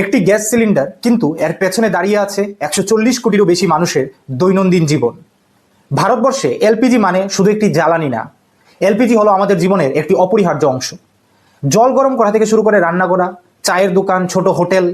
একটি gas cylinder, কিন্তু এর পেছনে দাঁড়িয়ে আছে 140 কোটিরও বেশি মানুষের দৈনন্দিন জীবন। ভারতবর্ষে এলপিজি মানে শুধু একটি জ্বালানি না, এলপিজি হলো আমাদের জীবনের একটি অপরিহার্য অংশ। জল গরম করা থেকে শুরু করে রান্না করা, চায়ের দোকান, ছোট হোটেল,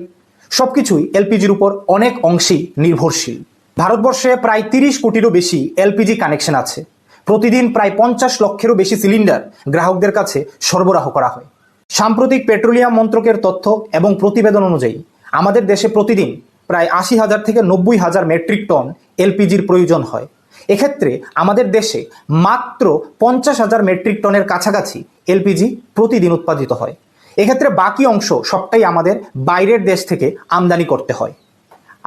সবকিছুই এলপিজির উপর অনেক অংশেই নির্ভরশীল। ভারতবর্ষে প্রায় 30 কোটিরও বেশি এলপিজি কানেকশন আছে। প্রতিদিন প্রায় 50 লক্ষেরও বেশি সিলিন্ডার গ্রাহকদের কাছে সরবরাহ করা হয়। সাম্প্রতিক পেট্রোলিয়াম মন্ত্রকের তথ্য এবং প্রতিবেদন অনুযায়ী আমাদের দেশে প্রতিদিন প্রায় 80,000 থেকে 90,000 মেট্রিক টন এলপিজির প্রয়োজন হয়। এক্ষেত্রে আমাদের দেশে মাত্র 50,000 মেট্রিক টনের কাছাকাছি এলপিজি প্রতিদিন উৎপাদিত হয়। এক্ষেত্রে বাকি অংশ সবটাই আমাদের বাইরের দেশ থেকে আমদানি করতে হয়।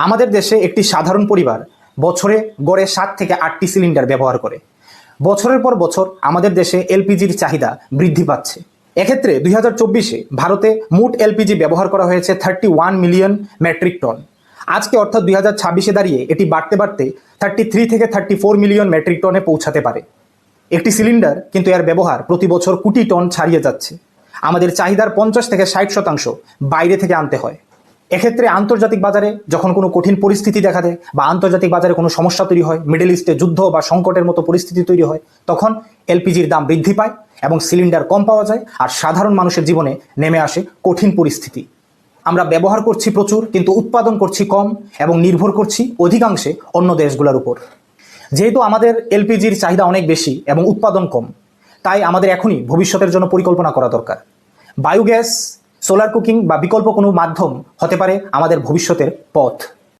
আমাদের দেশে একটি সাধারণ পরিবার বছরে গড়ে 7 থেকে 8টি সিলিন্ডার ব্যবহার করে। বছরের পর বছর আমাদের দেশে এলপিজির চাহিদা বৃদ্ধি পাচ্ছে। এক্ষেত্রে 2024-এ ভারতে মোট এলপিজি ব্যবহার করা হয়েছে 31 মিলিয়ন মেট্রিক টন। আজকে অর্থাৎ 2026-এ দাঁড়িয়ে এটি বাড়তে বাড়তে 33 থেকে 34 মিলিয়ন মেট্রিক টনে পৌঁছাতে পারে। একটি সিলিন্ডার, কিন্তু এর ব্যবহার প্রতি বছর কোটি টন ছাড়িয়ে যাচ্ছে। আমাদের চাহিদার 50 থেকে 60% বাইরে থেকে আনতে হয়। এক্ষেত্রে আন্তর্জাতিক বাজারে যখন কোনো কঠিন পরিস্থিতি দেখা দেয় বা আন্তর্জাতিক বাজারে কোনো সমস্যা তৈরি হয়, মিডল ইস্টে যুদ্ধ বা সংকটের মতো পরিস্থিতি তৈরি হয়, তখন এলপিজির দাম বৃদ্ধি পায় এবং সিলিন্ডার কম পাওয়া যায়, আর সাধারণ মানুষের জীবনে নেমে আসে কঠিন পরিস্থিতি। আমরা ব্যবহার করছি প্রচুর, কিন্তু উৎপাদন করছি কম এবং নির্ভর করছি অধিকাংশে অন্য দেশগুলোর উপর। যেহেতু আমাদের এলপিজির চাহিদা অনেক বেশি এবং উৎপাদন কম, তাই আমাদের এখনই ভবিষ্যতের জন্য পরিকল্পনা করা দরকার। বায়োগ্যাস, সোলার কুকিং বা বিকল্প কোনো মাধ্যম হতে পারে আমাদের ভবিষ্যতের পথ।